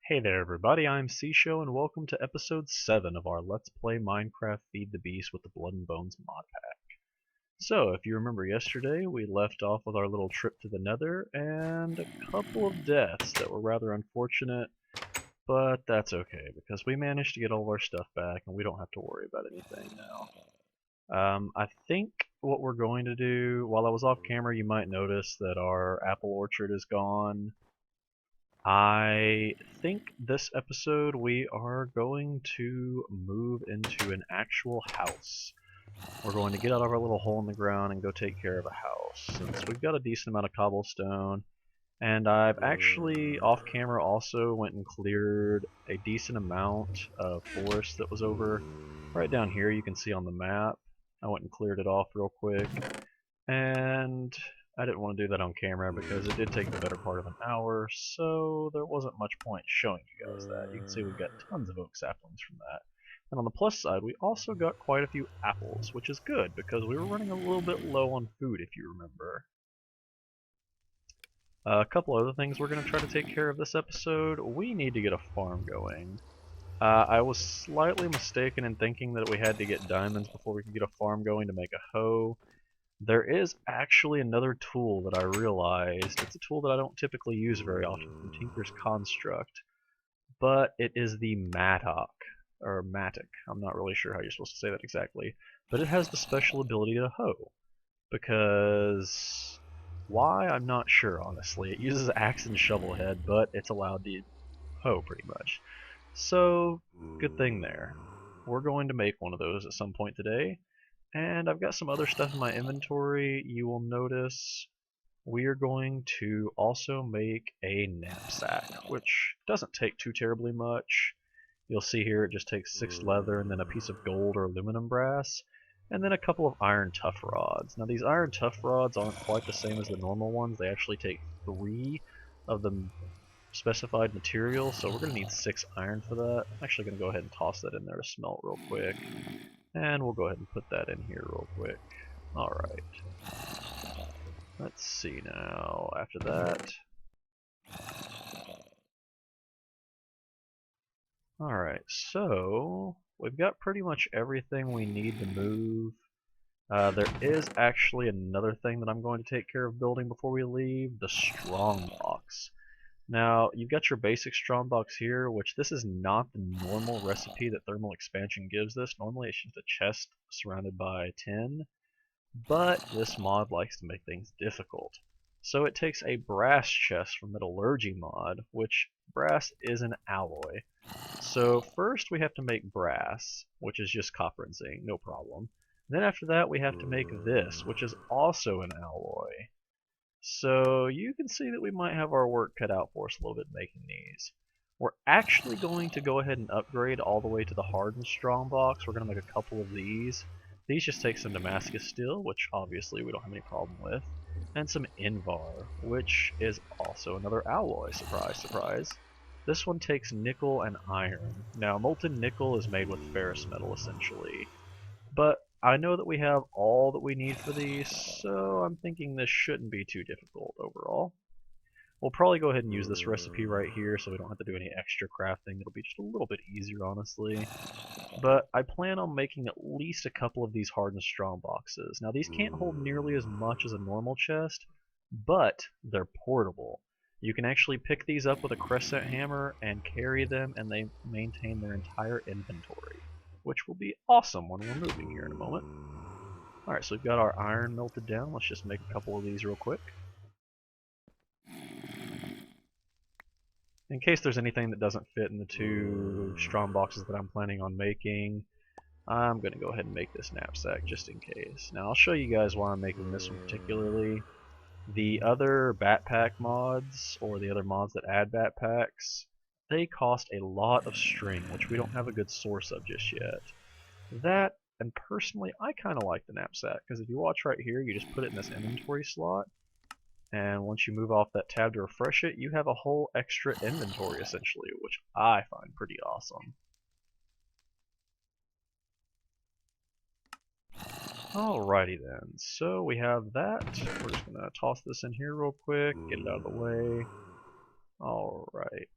Hey there everybody, I'm C-Show and welcome to episode 7 of our Let's Play Minecraft Feed the Beast with the Bloodnbones mod pack. So, if you remember yesterday, we left off with our little trip to the Nether and a couple of deaths that were rather unfortunate, but that's okay because we managed to get all of our stuff back and we don't have to worry about anything now. I think what we're going to do, while I was off camera you might notice that our apple orchard is gone. I think this episode we are going to move into an actual house. We're going to get out of our little hole in the ground and go take care of a house, since we've got a decent amount of cobblestone. And I've actually, off camera, also went and cleared a decent amount of forest that was over right down here. You can see on the map. I went and cleared it off real quick. And I didn't want to do that on camera because it did take the better part of an hour, so there wasn't much point showing you guys that. You can see we've got tons of oak saplings from that. And on the plus side, we also got quite a few apples, which is good because we were running a little bit low on food, if you remember. A couple other things we're going to try to take care of this episode. We need to get a farm going. I was slightly mistaken in thinking that we had to get diamonds before we could get a farm going to make a hoe. There is actually another tool that I realized. It's a tool that I don't typically use very often from Tinker's Construct, but it is the mattock, or mattock. I'm not really sure how you're supposed to say that exactly, but it has the special ability to hoe. Because why? I'm not sure, honestly. It uses axe and shovel head, but it's allowed to hoe pretty much. So, good thing there. We're going to make one of those at some point today. And I've got some other stuff in my inventory. You will notice we are going to also make a knapsack, which doesn't take too terribly much. You'll see here it just takes 6 leather and then a piece of gold or aluminum brass, and then a couple of iron tough rods. Now these iron tough rods aren't quite the same as the normal ones. They actually take 3 of the specified material, so we're going to need 6 iron for that. I'm actually going to go ahead and toss that in there to smelt real quick. And we'll go ahead and put that in here real quick. Alright. Let's see now. After that. Alright, so we've got pretty much everything we need to move. There is actually another thing that I'm going to take care of building before we leave, the strongbox. Now, you've got your basic strongbox here, which this is not the normal recipe that thermal expansion gives this. Normally it's just a chest surrounded by tin, but this mod likes to make things difficult. So it takes a brass chest from Metallurgy mod, which brass is an alloy. So first we have to make brass, which is just copper and zinc, no problem. Then after that we have to make this, which is also an alloy. So you can see that we might have our work cut out for us a little bit making these. We're actually going to go ahead and upgrade all the way to the hardened strongbox. We're going to make a couple of these. These just take some Damascus steel, which obviously we don't have any problem with, and some Invar, which is also another alloy, surprise, surprise. This one takes nickel and iron. Now, molten nickel is made with ferrous metal, essentially. But I know that we have all that we need for these, so I'm thinking this shouldn't be too difficult overall. We'll probably go ahead and use this recipe right here so we don't have to do any extra crafting. It'll be just a little bit easier, honestly. But I plan on making at least a couple of these hardened strong boxes. Now these can't hold nearly as much as a normal chest, but they're portable. You can actually pick these up with a crescent hammer and carry them, and they maintain their entire inventory, which will be awesome when we're moving here in a moment. Alright, so we've got our iron melted down. Let's just make a couple of these real quick. In case there's anything that doesn't fit in the 2 strong boxes that I'm planning on making, I'm going to go ahead and make this knapsack just in case. Now I'll show you guys why I'm making this one particularly. The other backpack mods, or the other mods that add backpacks, they cost a lot of string, which we don't have a good source of just yet. That, and personally, I kind of like the knapsack, because if you watch right here, you just put it in this inventory slot, and once you move off that tab to refresh it, you have a whole extra inventory, essentially, which I find pretty awesome. Alrighty then, so we have that. We're just going to toss this in here real quick, get it out of the way. Alright.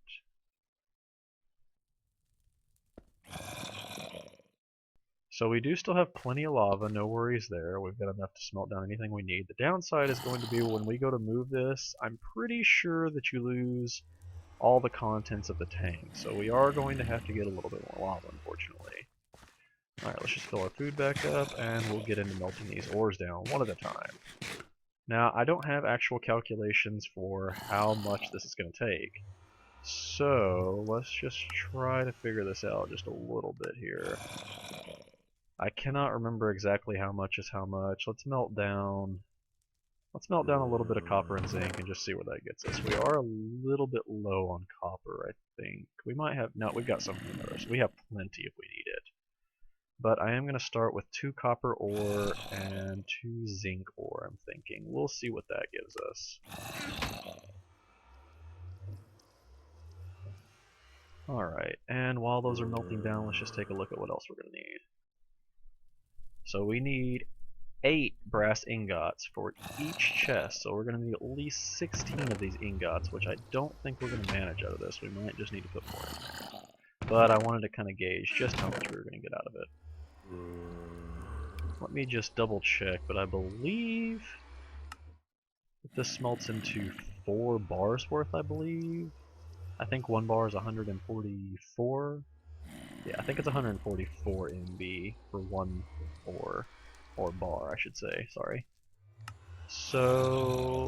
So we do still have plenty of lava, no worries there. We've got enough to smelt down anything we need. The downside is going to be when we go to move this, I'm pretty sure that you lose all the contents of the tank. So we are going to have to get a little bit more lava, unfortunately. Alright, let's just fill our food back up, and we'll get into melting these ores down one at a time. Now, I don't have actual calculations for how much this is going to take. So, let's just try to figure this out just a little bit here. I cannot remember exactly how much is how much. Let's melt down a little bit of copper and zinc and just see where that gets us. We are a little bit low on copper, I think. We might have, no, we've got something in there, so we have plenty if we need it. But I am going to start with 2 copper ore and 2 zinc ore, I'm thinking. We'll see what that gives us. Alright, and while those are melting down, let's just take a look at what else we're going to need. So we need 8 brass ingots for each chest, so we're going to need at least 16 of these ingots, which I don't think we're going to manage out of this. We might just need to put more in there. But I wanted to kind of gauge just how much we were going to get out of it. Let me just double check, but I believe that this smelts into 4 bars worth, I believe. I think 1 bar is 144. Yeah, I think it's 144 MB for 1 ore. Or bar, I should say, sorry. So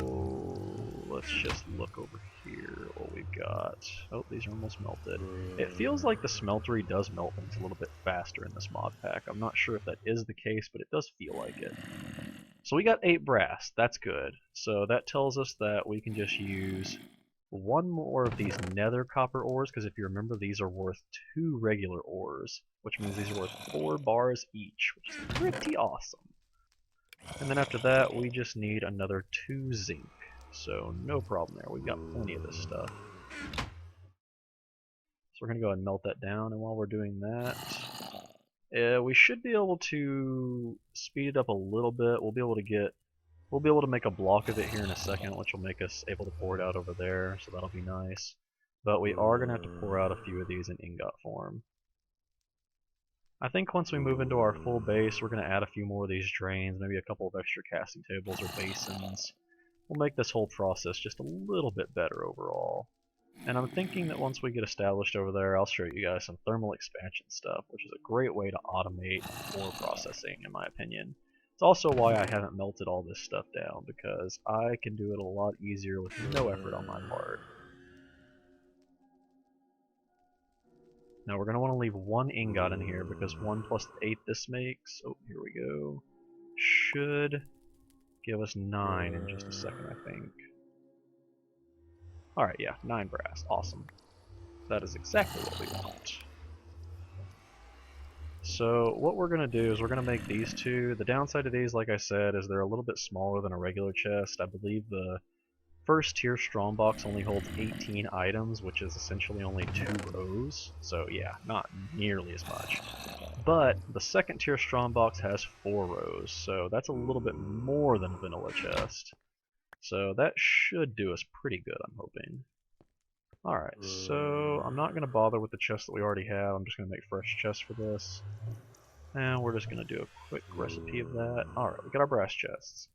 let's just look over here what we've got. Oh, these are almost melted. It feels like the smeltery does melt things a little bit faster in this mod pack. I'm not sure if that is the case, but it does feel like it. So we got 8 brass, that's good. So that tells us that we can just use 1 more of these nether copper ores, because if you remember, these are worth 2 regular ores, which means these are worth 4 bars each, which is pretty awesome. And then after that, we just need another 2 zinc. So no problem there, we've got plenty of this stuff. So we're going to go ahead and melt that down, and while we're doing that, we should be able to speed it up a little bit. We'll be able to make a block of it here in a second, which will make us able to pour it out over there, so that'll be nice. But we are going to have to pour out a few of these in ingot form. I think once we move into our full base, we're going to add a few more of these drains, maybe a couple of extra casting tables or basins. We'll make this whole process just a little bit better overall. And I'm thinking that once we get established over there, I'll show you guys some thermal expansion stuff, which is a great way to automate ore processing, in my opinion. It's also why I haven't melted all this stuff down, because I can do it a lot easier with no effort on my part. Now we're going to want to leave 1 ingot in here, because 1 plus 8 this makes, oh, here we go, should give us 9 in just a second, I think. Alright, yeah, 9 brass, awesome. That is exactly what we want. So what we're going to do is we're going to make these 2. The downside of these, like I said, is they're a little bit smaller than a regular chest. I believe the first tier strongbox only holds 18 items, which is essentially only 2 rows. So yeah, not nearly as much. But the second tier strongbox has 4 rows, so that's a little bit more than a vanilla chest. So that should do us pretty good, I'm hoping. Alright, so I'm not going to bother with the chest that we already have. I'm just going to make fresh chests for this. And we're just going to do a quick recipe of that. Alright, we got our brass chests.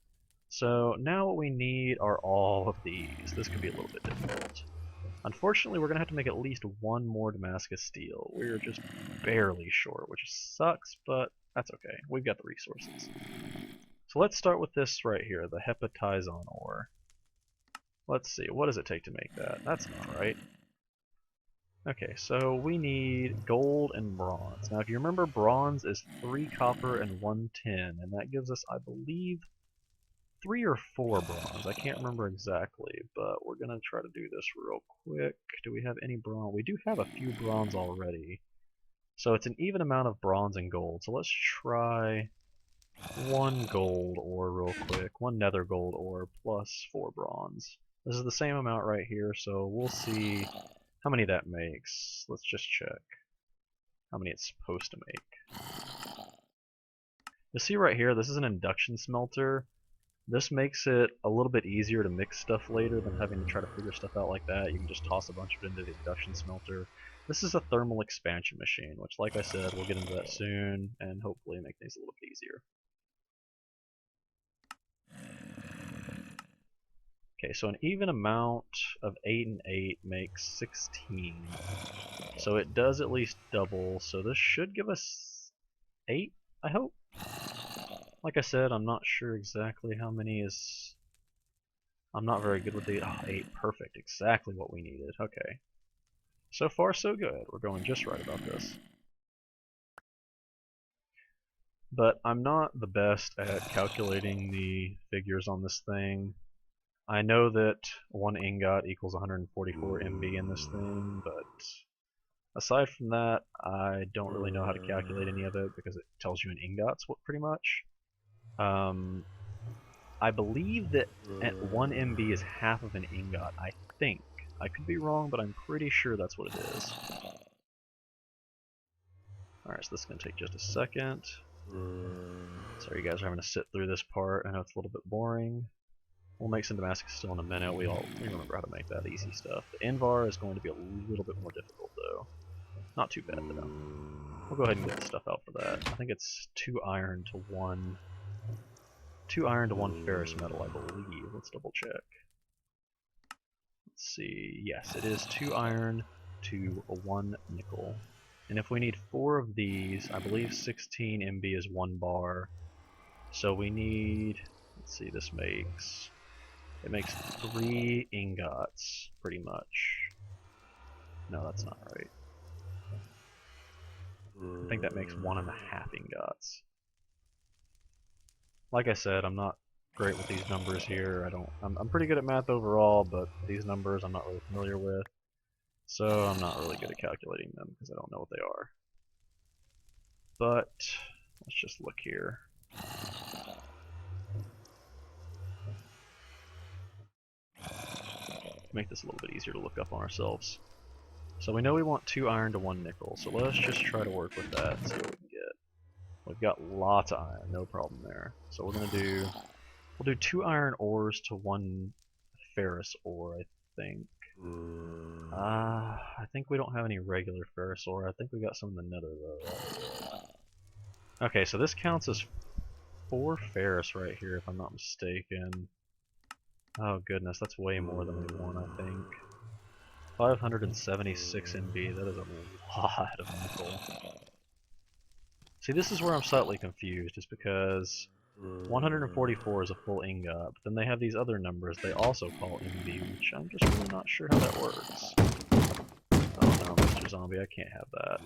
So now what we need are all of these. This could be a little bit difficult. Unfortunately, we're going to have to make at least 1 more Damascus steel. We're just barely short, which sucks, but that's okay. We've got the resources. So let's start with this right here, the hepatizon ore. Let's see, what does it take to make that? That's not right. Okay, so we need gold and bronze. Now if you remember, bronze is 3 copper and 1 tin, and that gives us, I believe, 3 or 4 bronze. I can't remember exactly, but we're going to try to do this real quick. Do we have any bronze? We do have a few bronze already. So it's an even amount of bronze and gold. So let's try 1 gold ore real quick. 1 nether gold ore plus 4 bronze. This is the same amount right here, so we'll see how many that makes. Let's just check how many it's supposed to make. You'll see right here, this is an induction smelter. This makes it a little bit easier to mix stuff later than having to try to figure stuff out like that. You can just toss a bunch of it into the induction smelter. This is a thermal expansion machine, which, like I said, we'll get into that soon and hopefully make things a little bit easier. Okay, so an even amount of 8 and 8 makes 16. So it does at least double, so this should give us 8, I hope. Like I said, I'm not sure exactly how many is... I'm not very good with the... Oh, 8, perfect, exactly what we needed, okay. So far so good, we're going just right about this. But I'm not the best at calculating the figures on this thing. I know that 1 ingot equals 144 MB in this thing, but aside from that, I don't really know how to calculate any of it because it tells you in ingots pretty much. I believe that at 1 MB is half of an ingot, I think. I could be wrong, but I'm pretty sure that's what it is. Alright, so this is going to take just a second. Sorry you guys are having to sit through this part. I know it's a little bit boring. We'll make some Damascus steel in a minute. We remember how to make that easy stuff. The Invar is going to be a little bit more difficult though. Not too bad though. We'll go ahead and get the stuff out for that. I think it's 2 iron to 1 ferrous metal, I believe. Let's double check. Let's see. Yes, it is 2 iron to 1 nickel. And if we need 4 of these, I believe 16 MB is 1 bar. So we need, let's see, it makes 3 ingots, pretty much. No, that's not right. I think that makes 1.5 ingots. Like I said, I'm not great with these numbers here. I'm pretty good at math overall, but these numbers I'm not really familiar with. So I'm not really good at calculating them because I don't know what they are. But let's just look here. Make this a little bit easier to look up on ourselves. So we know we want 2 iron to 1 nickel, so let's just try to work with that and see what we can get. We've got lots of iron, no problem there. So we'll do 2 iron ores to 1 ferrous ore, I think. I think we don't have any regular ferrous ore. I think we got some in the nether though. Okay, so this counts as 4 ferrous right here if I'm not mistaken. Oh goodness, that's way more than we want, I think. 576 MB, that is a lot of nickel. See, this is where I'm slightly confused, is because 144 is a full ingot, but then they have these other numbers they also call MB, which I'm just really not sure how that works. Oh no, Mr. Zombie, I can't have that.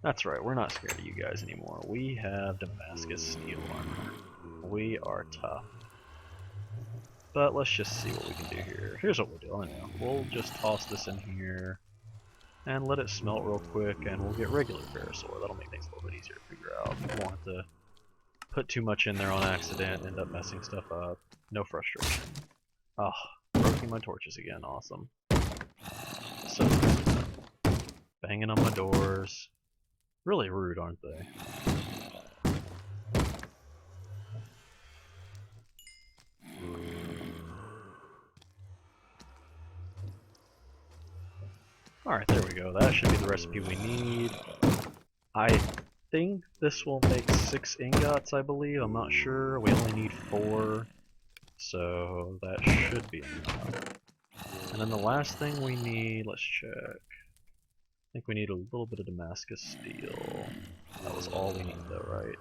That's right, we're not scared of you guys anymore. We have Damascus steel armor. We are tough. But let's just see what we can do here. Here's what we'll do, I know. We'll just toss this in here and let it smelt real quick, and we'll get regular ferrous ore. That'll make things a little bit easier to figure out. We won't have to put too much in there on accident, end up messing stuff up. No frustration. Oh, broken my torches again, awesome. So, banging on my doors. Really rude, aren't they? Alright, there we go. That should be the recipe we need. I think this will make 6 ingots, I believe. I'm not sure. We only need 4. So that should be enough. And then the last thing we need, let's check. I think we need a little bit of Damascus steel. That was all we need though, right?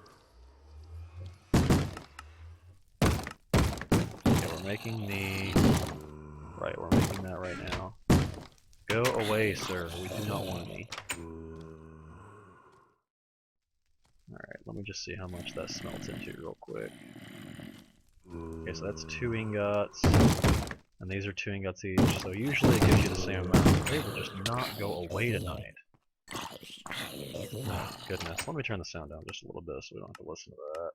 Okay, we're making we're making that right now. Go away, sir. We do not want any. Alright, let me just see how much that smelts into real quick. Okay, so that's 2 ingots. And these are 2 ingots each, so usually it gives you the same amount. They will just not go away tonight. Oh, goodness. Let me turn the sound down just a little bit so we don't have to listen to that.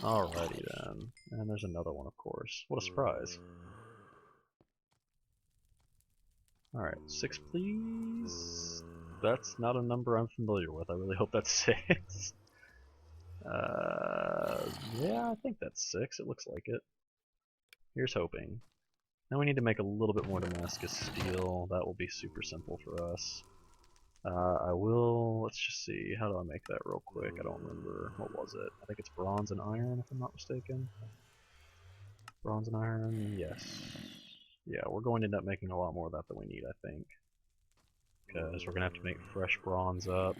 Alrighty then. And there's another one, of course. What a surprise. Alright, 6 please? That's not a number I'm familiar with. I really hope that's 6. Yeah, I think that's 6. It looks like it. Here's hoping. Now we need to make a little bit more Damascus steel. That will be super simple for us. let's just see, how do I make that real quick? I don't remember, what was it? I think it's bronze and iron, if I'm not mistaken. Bronze and iron, yes. Yeah, we're going to end up making a lot more of that than we need, I think. Because we're going to have to make fresh bronze up.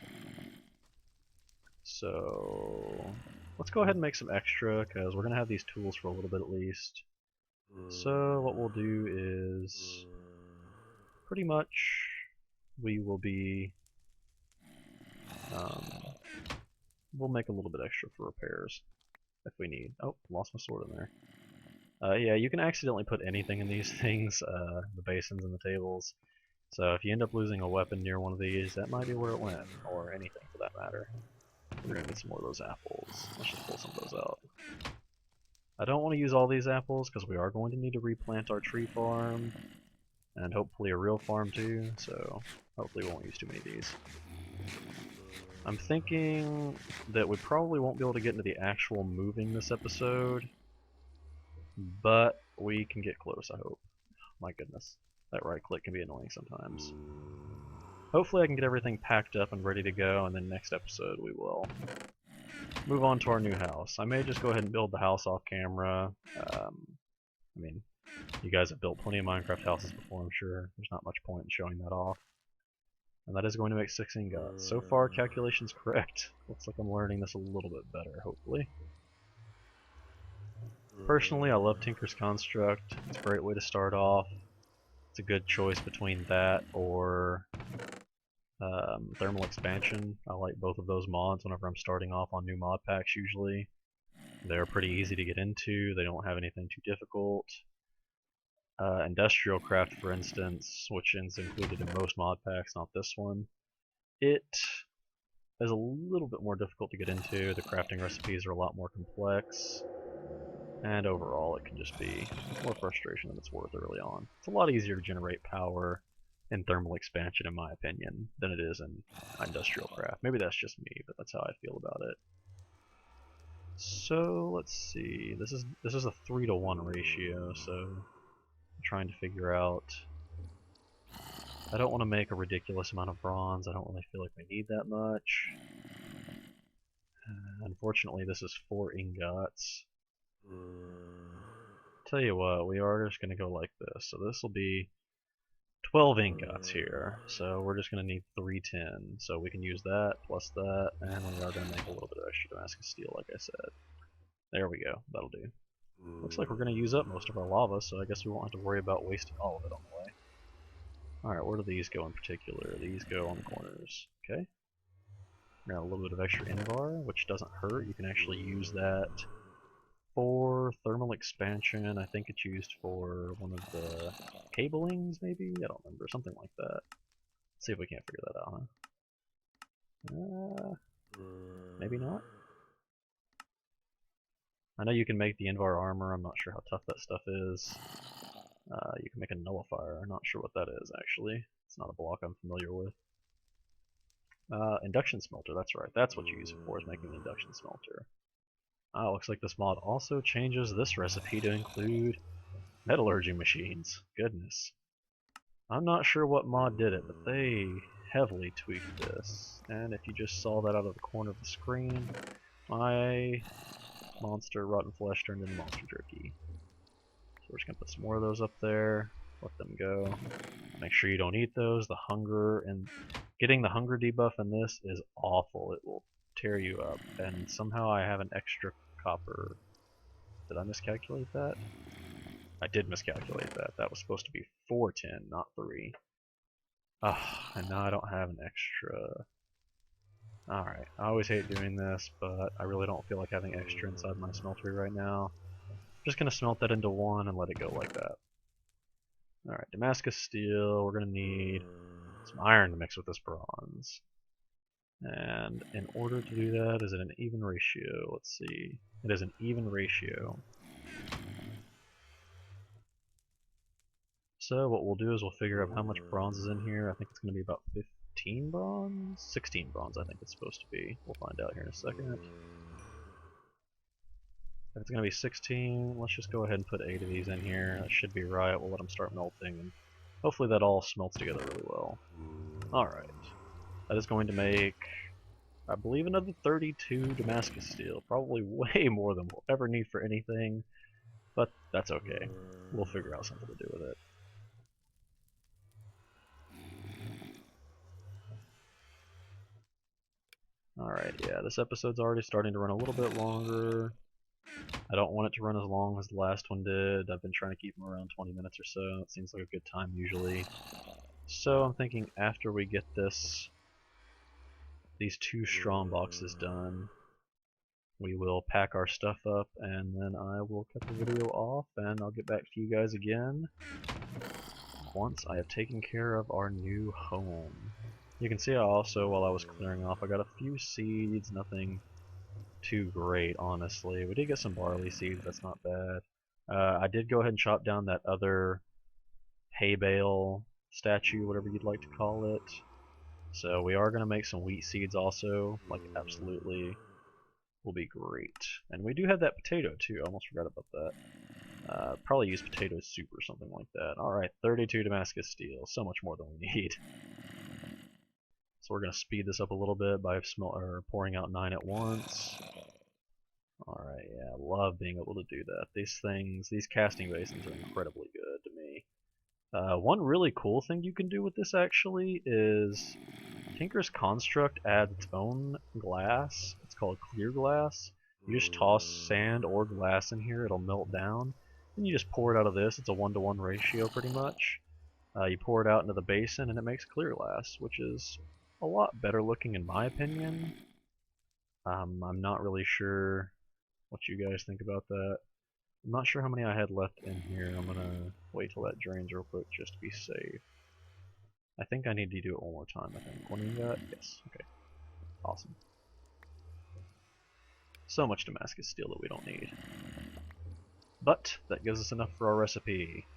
So, let's go ahead and make some extra, because we're going to have these tools for a little bit at least. So, what we'll do is, pretty much, we will be, we'll make a little bit extra for repairs, if we need. Oh, lost my sword in there. Yeah, you can accidentally put anything in these things, the basins and the tables. So if you end up losing a weapon near one of these, that might be where it went, or anything for that matter. We're gonna need some more of those apples. Let's just pull some of those out. I don't want to use all these apples, because we are going to need to replant our tree farm, and hopefully a real farm too, so hopefully we won't use too many of these. I'm thinking that we probably won't be able to get into the actual moving this episode, but we can get close, I hope. My goodness, that right click can be annoying sometimes. Hopefully I can get everything packed up and ready to go, and then next episode we will move on to our new house. I may just go ahead and build the house off camera. I mean, you guys have built plenty of Minecraft houses before, I'm sure. There's not much point in showing that off. And that is going to make 6 ingots. So far, calculation's correct. Looks like I'm learning this a little bit better, hopefully. Personally, I love Tinker's Construct. It's a great way to start off. It's a good choice between that or thermal expansion. I like both of those mods whenever I'm starting off on new mod packs usually. They're pretty easy to get into, they don't have anything too difficult. Industrial craft, for instance, which is included in most mod packs, not this one. It is a little bit more difficult to get into, the crafting recipes are a lot more complex, and overall it can just be more frustration than it's worth early on. It's a lot easier to generate power in thermal expansion, in my opinion, than it is in industrial craft. Maybe that's just me, but that's how I feel about it. So let's see. This is a 3-to-1 ratio, so I'm trying to figure out. I don't want to make a ridiculous amount of bronze. I don't really feel like we need that much. Unfortunately, this is 4 ingots. Tell you what, we are just going to go like this. So this will be 12 ingots here. So we're just going to need 310. So we can use that plus that, and we are going to make a little bit of extra Damascus steel, like I said. There we go. That'll do. Looks like we're going to use up most of our lava, so I guess we won't have to worry about wasting all of it on the way. Alright, where do these go in particular? These go on the corners. Okay. Got a little bit of extra invar, which doesn't hurt. You can actually use that for thermal expansion. I think it's used for one of the cablings, maybe? I don't remember. Something like that. Let's see if we can't figure that out, huh? Maybe not? I know you can make the invar armor. I'm not sure how tough that stuff is. You can make a nullifier. I'm not sure what that is, actually. It's not a block I'm familiar with. Induction smelter, that's right. That's what you use it for, is making the induction smelter. Looks like this mod also changes this recipe to include metallurgy machines. Goodness. I'm not sure what mod did it, but they heavily tweaked this. And if you just saw that out of the corner of the screen, my monster rotten flesh turned into monster jerky. So we're just going to put some more of those up there. Let them go. Make sure you don't eat those. The hunger and getting the hunger debuff in this is awful. It will tear you up. And somehow I have an extra copper. Did I miscalculate that? I did miscalculate that. That was supposed to be 410, not 3. And now I don't have an extra. Alright, I always hate doing this, but I really don't feel like having extra inside my smeltery right now. I'm just going to smelt that into 1 and let it go like that. Alright, Damascus steel, we're going to need some iron to mix with this bronze. And in order to do that, is it an even ratio? Let's see. It is an even ratio. So what we'll do is we'll figure out how much bronze is in here. I think it's going to be about 15 bronze? 16 bronze I think it's supposed to be. We'll find out here in a second. If it's going to be 16, let's just go ahead and put 8 of these in here. That should be right. We'll let them start melting, and hopefully that all smelts together really well. Alright. That is going to make, I believe, another 32 Damascus steel. Probably way more than we'll ever need for anything, but that's okay. We'll figure out something to do with it. Alright, yeah, this episode's already starting to run a little bit longer. I don't want it to run as long as the last one did. I've been trying to keep them around 20 minutes or so. It seems like a good time usually. So I'm thinking after we get these 2 strong boxes done, we will pack our stuff up, and then I will cut the video off, and I'll get back to you guys again once I have taken care of our new home. You can see I also, while I was clearing off, I got a few seeds, nothing too great, honestly. We did get some barley seeds, that's not bad. I did go ahead and chop down that other hay bale statue, whatever you'd like to call it. So we are going to make some wheat seeds also, like absolutely will be great. And we do have that potato too, I almost forgot about that. Probably use potato soup or something like that. Alright, 32 Damascus steel, so much more than we need. So we're going to speed this up a little bit by pouring out 9 at once. Alright, yeah, I love being able to do that. These casting basins are incredibly good to me. One really cool thing you can do with this actually is Tinker's Construct adds its own glass. It's called clear glass. You just toss sand or glass in here, it'll melt down. Then you just pour it out of this. It's a 1-to-1 ratio pretty much. You pour it out into the basin and it makes clear glass, which is a lot better looking in my opinion. I'm not really sure what you guys think about that. I'm not sure how many I had left in here. I'm gonna wait till that drains real quick just to be safe. I think I need to do it one more time, I think. One of you got? Yes. Okay. Awesome. So much Damascus steel that we don't need. But that gives us enough for our recipe.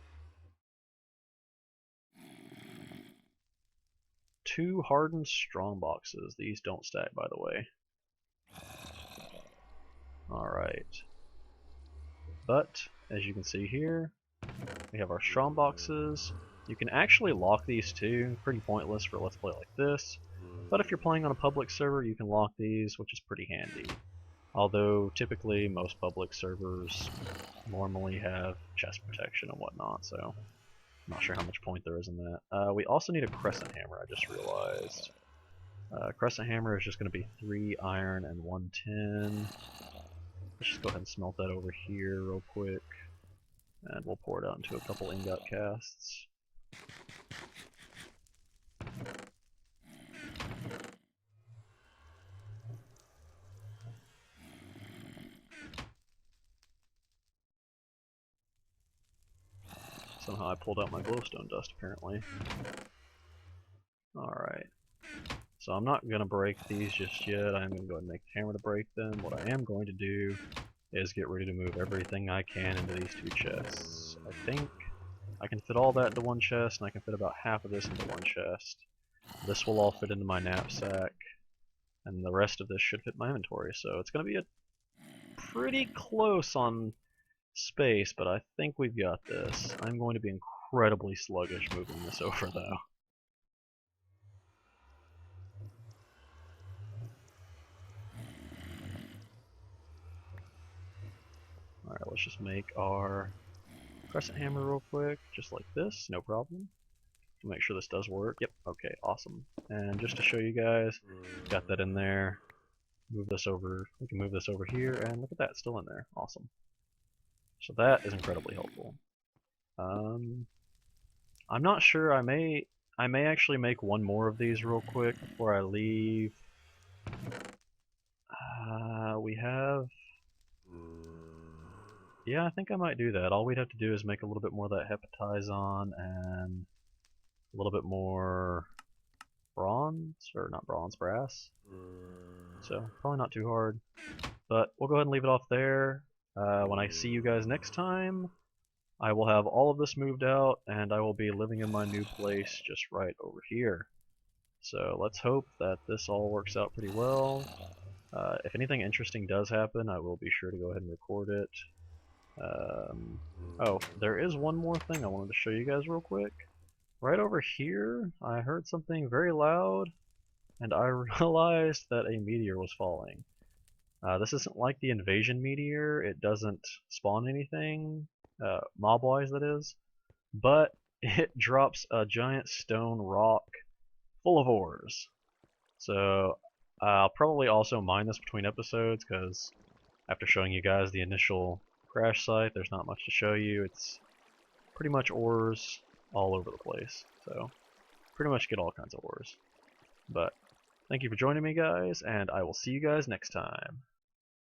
2 hardened strong boxes. These don't stack, by the way. Alright. But, as you can see here, we have our strong boxes. You can actually lock these too. Pretty pointless for Let's Play like this. But if you're playing on a public server, you can lock these, which is pretty handy. Although, typically, most public servers normally have chest protection and whatnot, so I'm not sure how much point there is in that. We also need a crescent hammer, I just realized. Crescent hammer is just going to be 3 iron and 1 tin. Let's just go ahead and smelt that over here real quick. And we'll pour it out into a couple ingot casts. Somehow I pulled out my glowstone dust, apparently. Alright. So I'm not going to break these just yet. I'm going to go ahead and make the hammer to break them. What I am going to do is get ready to move everything I can into these 2 chests. I think I can fit all that into one chest, and I can fit about half of this into one chest. This will all fit into my knapsack, and the rest of this should fit my inventory. So it's going to be a pretty close on space, but I think we've got this. I'm going to be incredibly sluggish moving this over, though. Alright, let's just make our crescent hammer real quick, just like this, no problem. Make sure this does work. Yep, okay, awesome. And just to show you guys, got that in there. Move this over, we can move this over here, and look at that, still in there. Awesome. So that is incredibly helpful. I'm not sure, I may actually make one more of these real quick before I leave. We have... Yeah, I think I might do that. All we'd have to do is make a little bit more of that hepatizon and a little bit more bronze, or not bronze, brass. So, probably not too hard. But we'll go ahead and leave it off there. When I see you guys next time, I will have all of this moved out, and I will be living in my new place just right over here. So let's hope that this all works out pretty well. If anything interesting does happen, I will be sure to go ahead and record it. Oh, there is one more thing I wanted to show you guys real quick. Right over here, I heard something very loud, and I realized that a meteor was falling. This isn't like the invasion meteor, it doesn't spawn anything, mob-wise that is, but it drops a giant stone rock full of ores. So I'll probably also mine this between episodes, because after showing you guys the initial crash site, there's not much to show you. It's pretty much ores all over the place, so pretty much get all kinds of ores. But thank you for joining me, guys, and I will see you guys next time.